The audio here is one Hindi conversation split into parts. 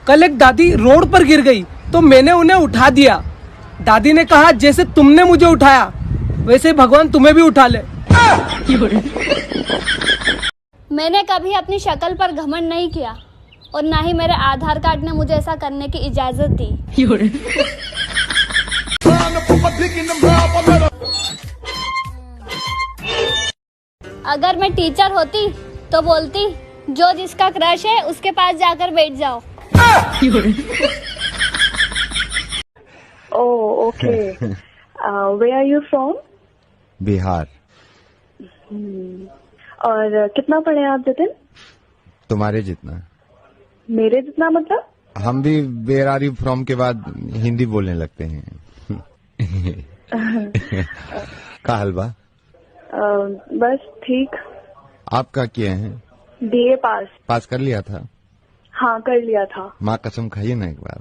कल एक दादी रोड पर गिर गई तो मैंने उन्हें उठा दिया। दादी ने कहा जैसे तुमने मुझे उठाया वैसे भगवान तुम्हें भी उठा ले। मैंने कभी अपनी शक्ल पर घमंड नहीं किया और ना ही मेरे आधार कार्ड ने मुझे ऐसा करने की इजाजत दी। अगर मैं टीचर होती तो बोलती जो जिसका क्रश है उसके पास जाकर बैठ जाओ। Oh, okay. Where are you from? Bihar. और कितना पढ़े आप जतिन? तुम्हारे जितना। मेरे जितना मतलब? हम भी वेयर आर यू फ्रॉम के बाद हिंदी बोलने लगते हैं। का हलवा? बस ठीक। आप क्या किए हैं? BA पास। पास कर लिया था? हाँ कर लिया था। माँ कसम खाइए ना एक बार।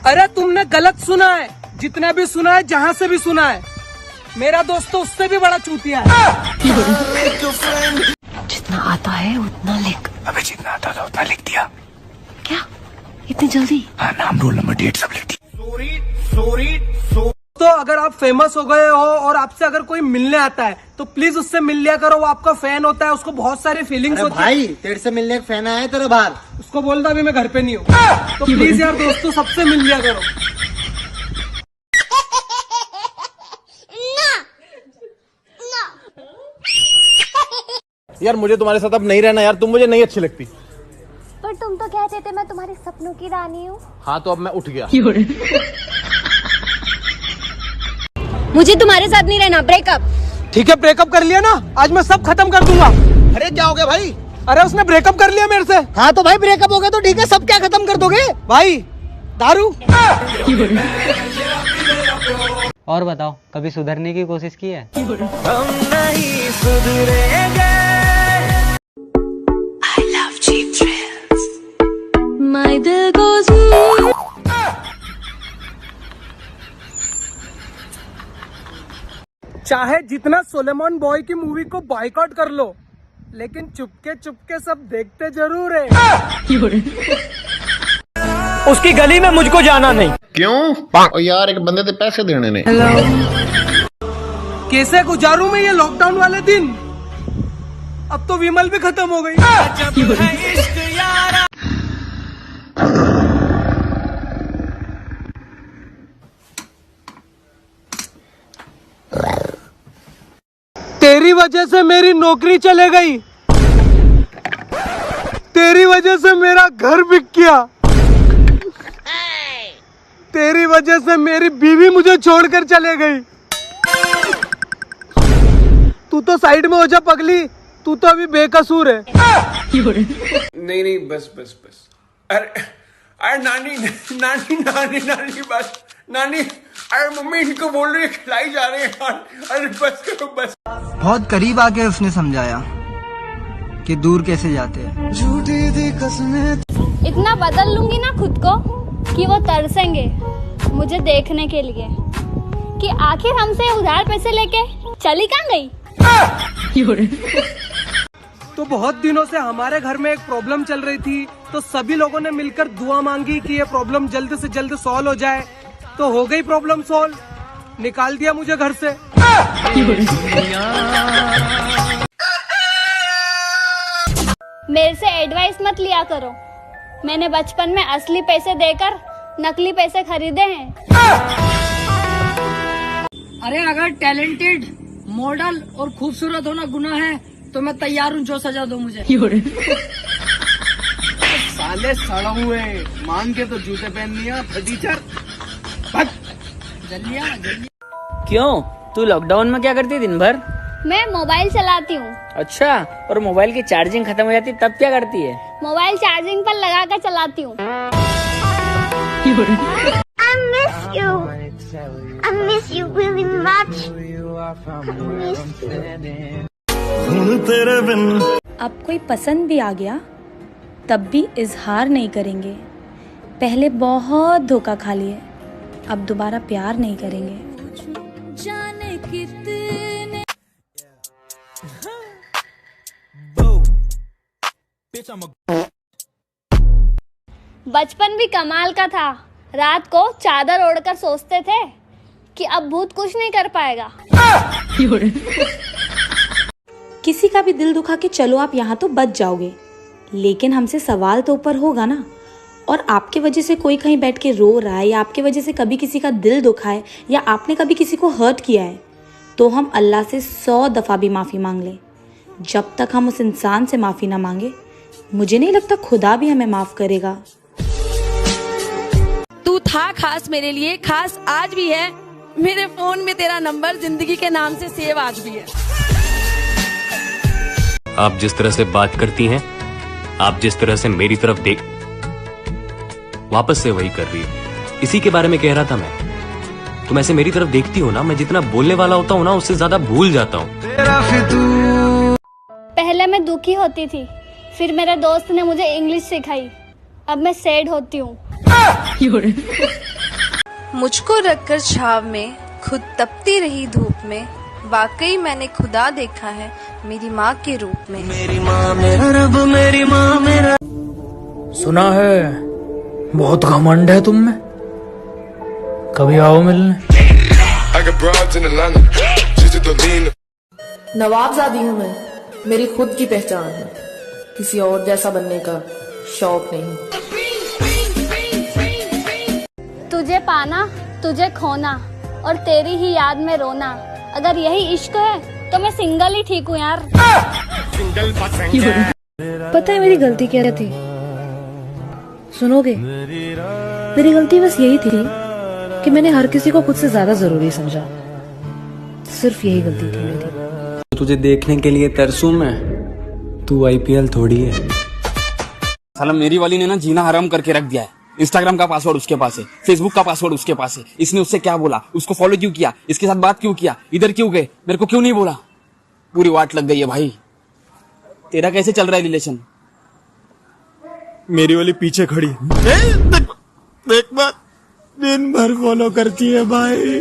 अरे तुमने गलत सुना है, जितना भी सुना है जहाँ से भी सुना है। मेरा दोस्त तो उससे भी बड़ा चूतिया है। जितना आता है उतना लिख। अबे जितना आता था उतना लिख दिया। क्या इतनी जल्दी? हाँ, नाम रोल नंबर डेट सब लिख दिया। तो अगर आप फेमस हो गए हो और आपसे अगर कोई मिलने आता है तो प्लीज उससे मिल लिया करो। वो आपका फैन होता है, उसको बहुत सारी फीलिंग्स होती है। भाई तेरे से मिलने का फैन आया है तेरे बाहर। उसको बोलता भी मैं घर पे नहीं हूँ। तो प्लीज यार दोस्तों सबसे मिल लिया करो। यार मुझे तुम्हारे साथ अब नहीं रहना यार, तुम मुझे नहीं अच्छी लगती। पर तुम तो कहते थे मैं तुम्हारी सपनों की रानी हूँ। हाँ तो अब मैं उठ गया। मुझे तुम्हारे साथ नहीं रहना, ब्रेकअप। ठीक है ब्रेकअप कर लिया ना, आज मैं सब खत्म कर दूंगा। अरे क्या हो गया भाई? अरे उसने ब्रेकअप कर लिया मेरे से। हाँ तो भाई ब्रेकअप हो गया तो ठीक है, सब क्या खत्म कर दोगे? भाई दारू। और बताओ कभी सुधरने की कोशिश की है? हम नहीं सुधरेंगे। I love cheap thrills. My दिल goes चाहे जितना सोलेमन बॉय की मूवी को बॉयकॉट कर लो, लेकिन चुपके चुपके सब देखते जरूर है। उसकी गली में मुझको जाना नहीं। क्यों? ओ यार एक बंदे से पैसे देने ने। कैसे गुजारूं मैं ये लॉकडाउन वाले दिन? अब तो विमल भी खत्म हो गई। तेरी वजह से मेरी नौकरी चले गई, तेरी वजह से मेरा घर बिक गया, तेरी वजह से मेरी बीवी मुझे छोड़कर चले गई। तू तो साइड में हो जा पगली, तू तो अभी बेकसूर है। नहीं नहीं बस बस बस। अरे नानी नानी नानी नानी बस। नानी अरे मम्मी इनको बोल रही है खिलाई जा रहे हैं। अरे बस करो बस। बहुत करीब आके उसने समझाया कि दूर कैसे जाते हैं। झूठी थी कसमें। इतना बदल लूंगी ना खुद को कि वो तरसेंगे मुझे देखने के लिए कि आखिर हमसे उधार पैसे लेके चली कहाँ गई। तो बहुत दिनों से हमारे घर में एक प्रॉब्लम चल रही थी, तो सभी लोगों ने मिलकर दुआ मांगी कि ये प्रॉब्लम जल्द से जल्द सॉल्व हो जाए। तो हो गई प्रॉब्लम सॉल्व, निकाल दिया मुझे घर से। मेरे से एडवाइस मत लिया करो, मैंने बचपन में असली पैसे देकर नकली पैसे खरीदे हैं। अरे अगर टैलेंटेड, मॉडल और खूबसूरत होना गुनाह है तो मैं तैयार हूँ, जो सजा दो मुझे। साले सड़ा हुए मांग के तो जूते पहन लिया टीचर। जल्दी आ, जल्दी। क्यों तू लॉकडाउन में क्या करती है दिन भर? मैं मोबाइल चलाती हूँ। अच्छा, और मोबाइल की चार्जिंग खत्म हो जाती तब क्या करती है? मोबाइल चार्जिंग पर लगा कर चलाती हूँ। I miss you really much. अब कोई पसंद भी आ गया तब भी इजहार नहीं करेंगे। पहले बहुत धोखा खा लिए, अब दोबारा प्यार नहीं करेंगे। जाने कितने बचपन भी कमाल का था। रात को चादर ओढ़कर सोचते थे कि अब भूत कुछ नहीं कर पाएगा। किसी का भी दिल दुखा के चलो आप यहाँ तो बच जाओगे, लेकिन हमसे सवाल तो ऊपर होगा ना। और आपके वजह से कोई कहीं बैठ के रो रहा है, या आपके वजह से कभी किसी का दिल दुखा है, या आपने कभी किसी को हर्ट किया है, तो हम अल्लाह से 100 दफ़ा भी माफ़ी मांग लें, जब तक हम उस इंसान से माफ़ी ना मांगे, मुझे नहीं लगता खुदा भी हमें माफ़ करेगा। तू था खास मेरे लिए, खास आज भी है। मेरे फोन में तेरा नंबर जिंदगी के नाम से सेव आज भी है। आप जिस तरह से बात करती हैं, आप जिस तरह से मेरी तरफ देख, वापस से वही कर रही है। इसी के बारे में कह रहा था मैं। तुम ऐसे मेरी तरफ देखती हो ना, मैं जितना बोलने वाला होता हूँ ना, उससे ज्यादा भूल जाता हूँ। पहले मैं दुखी होती थी, फिर मेरे दोस्त ने मुझे इंग्लिश सिखाई। अब मैं सैड होती हूँ। मुझको रखकर छाव में, खुद तपती रही धूप में, वाकई मैंने खुदा देखा है मेरी माँ के रूप में। मेरी माँ मेरा रब, मेरी माँ मेरा। सुना है बहुत घमंड है तुम में, कभी आओ मिलने। नवाबजादी हूँ मैं, मेरी खुद की पहचान है, किसी और जैसा बनने का शौक नहीं। तुझे पाना, तुझे खोना और तेरी ही याद में रोना, अगर यही इश्क है तो मैं सिंगल ही ठीक हूँ यार। पता है मेरी गलती क्या थी? सुनोगे? मेरी गलती बस यही थी कि मैंने हर किसी को खुद से ज्यादा जरूरी समझा। सिर्फ यही गलती थी मेरी। तुझे देखने के लिए तरसूं मैं, तू IPL थोड़ी है। साला मेरी वाली ने ना जीना हराम करके रख दिया है। इंस्टाग्राम का पासवर्ड उसके पास है, फेसबुक का पासवर्ड उसके पास है। इसने उससे क्या बोला, उसको फॉलो क्यों किया, इसके साथ बात क्यों किया, इधर क्यों गए, मेरे को क्यों नहीं बोला। पूरी वाट लग गई है भाई। तेरा कैसे चल रहा है रिलेशन? मेरी वाली पीछे खड़ी देख बात दिन भर फॉलो करती है भाई।